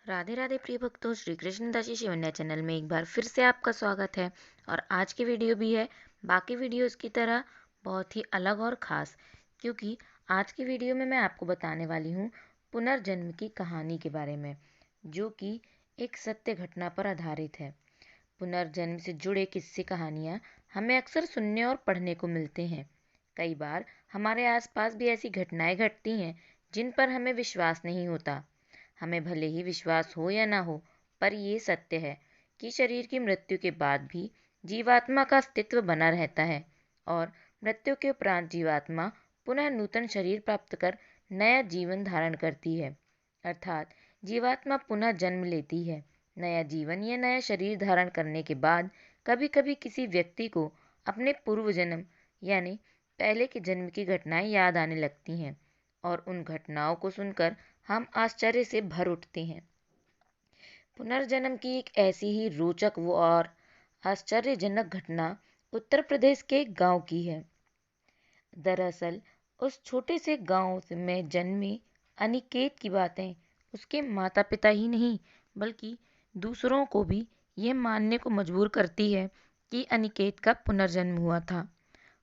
राधे राधे प्रिय भक्तों, श्री कृष्ण दासी शिवन्या चैनल में एक बार फिर से आपका स्वागत है। और आज की वीडियो भी है बाकी वीडियोस की तरह बहुत ही अलग और ख़ास, क्योंकि आज की वीडियो में मैं आपको बताने वाली हूँ पुनर्जन्म की कहानी के बारे में, जो कि एक सत्य घटना पर आधारित है। पुनर्जन्म से जुड़े किस्से कहानियाँ हमें अक्सर सुनने और पढ़ने को मिलते हैं। कई बार हमारे आसपास भी ऐसी घटनाएं घटती हैं जिन पर हमें विश्वास नहीं होता। हमें भले ही विश्वास हो या ना हो, पर ये सत्य है कि शरीर की मृत्यु के बाद भी जीवात्मा का अस्तित्व बना रहता है और मृत्यु के उपरांत जीवात्मा पुनः नूतन शरीर प्राप्त कर नया जीवन धारण करती है। अर्थात जीवात्मा पुनः जन्म लेती है। नया जीवन या नया शरीर धारण करने के बाद कभी कभी किसी व्यक्ति को अपने पूर्व जन्म यानी पहले के जन्म की घटनाएं याद आने लगती हैं और उन घटनाओं को सुनकर हम आश्चर्य से भर उठते हैं। पुनर्जन्म की एक ऐसी ही रोचक वो और आश्चर्यजनक घटना उत्तर प्रदेश के एक गांव की है। दरअसल उस छोटे से गांव में जन्मे अनिकेत की बातें उसके माता पिता ही नहीं, बल्कि दूसरों को भी यह मानने को मजबूर करती है कि अनिकेत का पुनर्जन्म हुआ था।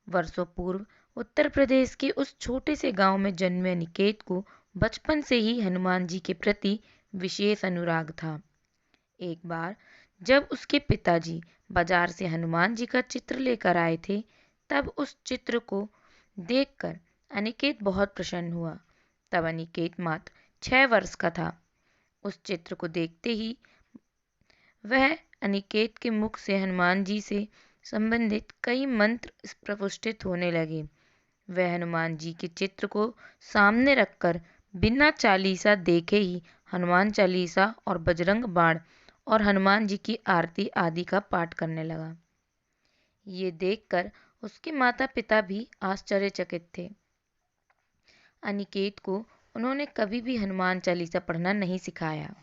वर्षों पूर्व उत्तर प्रदेश के उस छोटे से गांव में जन्मे अनिकेत को बचपन से ही हनुमान जी के प्रति विशेष अनुराग था। एक बार जब उसके पिताजी बाजार से हनुमान जी का चित्र लेकर आए थे, तब उस चित्र को देखकर अनिकेत बहुत प्रसन्न हुआ। तब अनिकेत मात्र 6 वर्ष का था। उस चित्र को देखते ही वह अनिकेत के मुख से हनुमान जी से संबंधित कई मंत्र प्रपुष्टित होने लगे। वह हनुमान जी के चित्र को सामने रखकर बिना चालीसा देखे ही हनुमान चालीसा और बजरंग बाण और हनुमान जी की आरती आदि का पाठ करने लगा। ये देखकर उसके माता पिता भी आश्चर्यचकित थे। अनिकेत को उन्होंने कभी भी हनुमान चालीसा पढ़ना नहीं सिखाया,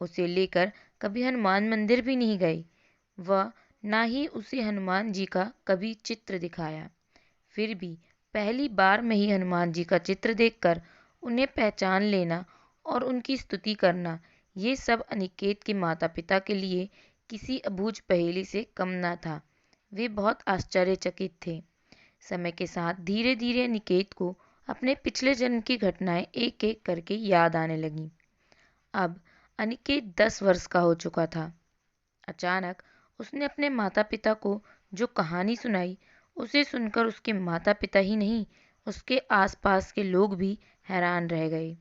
उसे लेकर कभी हनुमान मंदिर भी नहीं गए, वह ना ही उसे हनुमान जी का कभी चित्र दिखाया। फिर भी पहली बार में ही हनुमान जी का चित्र देखकर उन्हें पहचान लेना और उनकी स्तुति करना, ये सब अनिकेत के माता पिता के लिए किसी अबूझ पहेली से कम न था। वे बहुत आश्चर्यचकित थे। समय के साथ धीरे धीरे अनिकेत को अपने पिछले जन्म की घटनाएं एक एक करके याद आने लगीं। अब अनिकेत 10 वर्ष का हो चुका था। अचानक उसने अपने माता पिता को जो कहानी सुनाई, उसे सुनकर उसके माता पिता ही नहीं, उसके आसपास के लोग भी हैरान रह गए।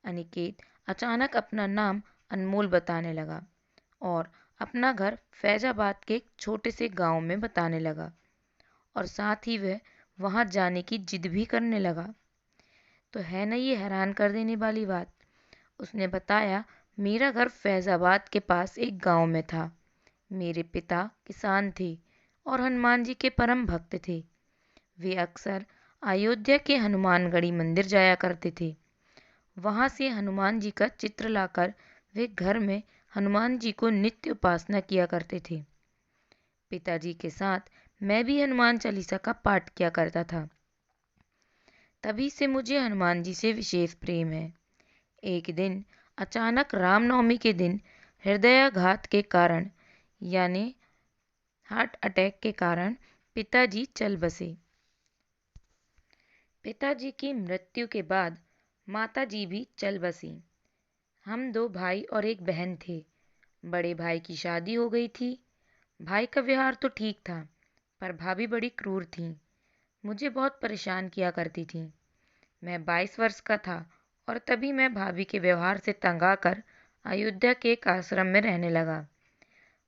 अनिकेत अचानक अपना नाम अनमोल बताने लगा और अपना घर फैजाबाद के एक छोटे से गांव में बताने लगा, और साथ ही वह वहां जाने की जिद भी करने लगा। तो है ना ये हैरान कर देने वाली बात। उसने बताया, मेरा घर फैजाबाद के पास एक गांव में था। मेरे पिता किसान थे और हनुमान जी के परम भक्त थे। वे अक्सर अयोध्या के हनुमानगढ़ी मंदिर जाया करते थे। वहां से हनुमान जी का चित्र लाकर वे घर में हनुमान जी को नित्य उपासना किया करते थे। पिताजी के साथ मैं भी हनुमान चालीसा का पाठ किया करता था। तभी से मुझे हनुमान जी से विशेष प्रेम है। एक दिन अचानक रामनवमी के दिन हृदयाघात के कारण यानी हार्ट अटैक के कारण पिताजी चल बसे। पिताजी की मृत्यु के बाद माताजी भी चल बसी। हम दो भाई और एक बहन थे। बड़े भाई की शादी हो गई थी। भाई का व्यवहार तो ठीक था, पर भाभी बड़ी क्रूर थी। मुझे बहुत परेशान किया करती थी। मैं 22 वर्ष का था और तभी मैं भाभी के व्यवहार से तंग आकर अयोध्या के एक आश्रम में रहने लगा।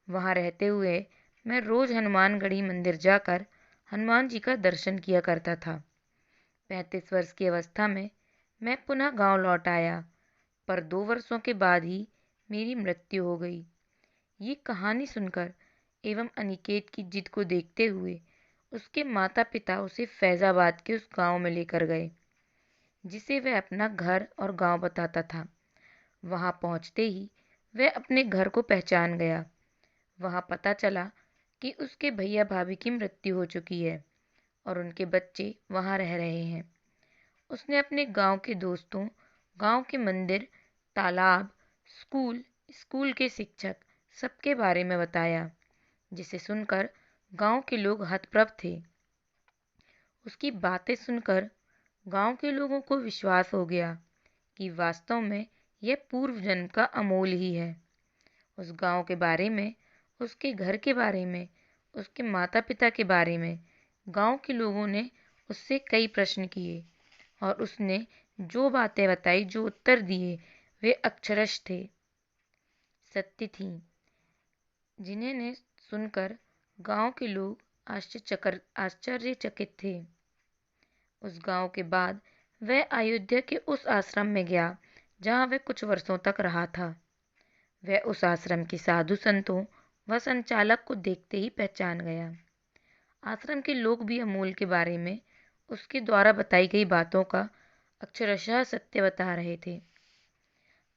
वहां रहते हुए मैं रोज हनुमानगढ़ी मंदिर जाकर हनुमान जी का दर्शन किया करता था। 35 वर्ष की अवस्था में मैं पुनः गांव लौट आया, पर 2 वर्षों के बाद ही मेरी मृत्यु हो गई। ये कहानी सुनकर एवं अनिकेत की जिद को देखते हुए उसके माता पिता उसे फैजाबाद के उस गांव में लेकर गए जिसे वह अपना घर और गांव बताता था। वहां पहुंचते ही वह अपने घर को पहचान गया। वहां पता चला कि उसके भैया भाभी की मृत्यु हो चुकी है और उनके बच्चे वहां रह रहे हैं। उसने अपने गांव के दोस्तों, गांव के मंदिर, तालाब, स्कूल स्कूल के शिक्षक सबके बारे में बताया, जिसे सुनकर गांव के लोग हतप्रभ थे। उसकी बातें सुनकर गांव के लोगों को विश्वास हो गया कि वास्तव में यह पूर्व जन्म का अमोल ही है। उस गांव के बारे में, उसके घर के बारे में, उसके माता पिता के बारे में गांव के लोगों ने उससे कई प्रश्न किए, और उसने जो बातें बताई, जो उत्तर दिए, वे अक्षरश थे, सत्य थीं, जिन्हें ने सुनकर गांव के लोग आश्चर्यचकित थे। उस गांव के बाद वह अयोध्या के उस आश्रम में गया जहां वह कुछ वर्षों तक रहा था। वह उस आश्रम के साधु संतों व संचालक को देखते ही पहचान गया। आश्रम के लोग भी अमोल के बारे में उसके द्वारा बताई गई बातों का अक्षरशः सत्य बता रहे थे।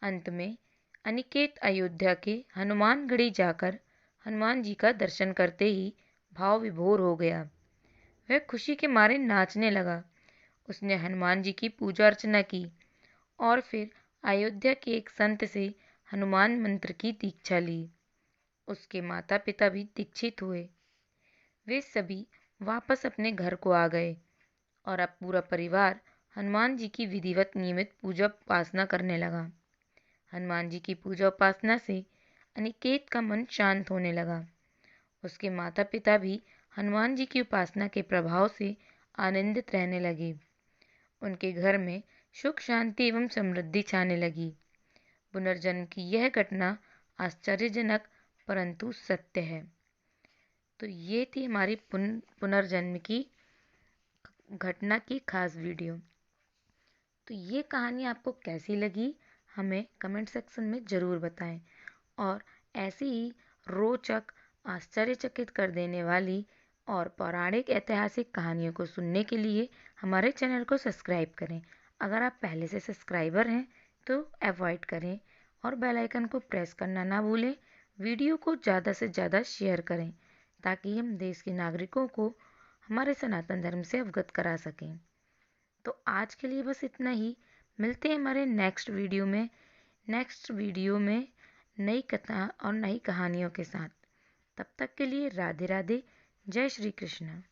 अंत में अनिकेत अयोध्या के हनुमानगढ़ी जाकर हनुमान जी का दर्शन करते ही भाव विभोर हो गया। वह खुशी के मारे नाचने लगा। उसने हनुमान जी की पूजा अर्चना की और फिर अयोध्या के एक संत से हनुमान मंत्र की दीक्षा ली। उसके माता पिता भी दीक्षित हुए। वे सभी वापस अपने घर को आ गए और अब पूरा परिवार हनुमान जी की विधिवत नियमित पूजा उपासना करने लगा। हनुमान जी की पूजा उपासना से अनिकेत का मन शांत होने लगा। उसके माता पिता भी हनुमान जी की उपासना के प्रभाव से आनंदित रहने लगे। उनके घर में सुख शांति एवं समृद्धि छाने लगी। पुनर्जन्म की यह घटना आश्चर्यजनक परंतु सत्य है। तो ये थी हमारी पुनर्जन्म की घटना की खास वीडियो। तो ये कहानी आपको कैसी लगी हमें कमेंट सेक्शन में ज़रूर बताएं, और ऐसी ही रोचक, आश्चर्यचकित कर देने वाली और पौराणिक ऐतिहासिक कहानियों को सुनने के लिए हमारे चैनल को सब्सक्राइब करें। अगर आप पहले से सब्सक्राइबर हैं तो अवॉइड करें और बेल आइकन को प्रेस करना ना भूलें। वीडियो को ज़्यादा से ज़्यादा शेयर करें ताकि हम देश के नागरिकों को हमारे सनातन धर्म से अवगत करा सकें। तो आज के लिए बस इतना ही। मिलते हैं हमारे नेक्स्ट वीडियो में नई कथा और नई कहानियों के साथ। तब तक के लिए राधे राधे, जय श्री कृष्ण।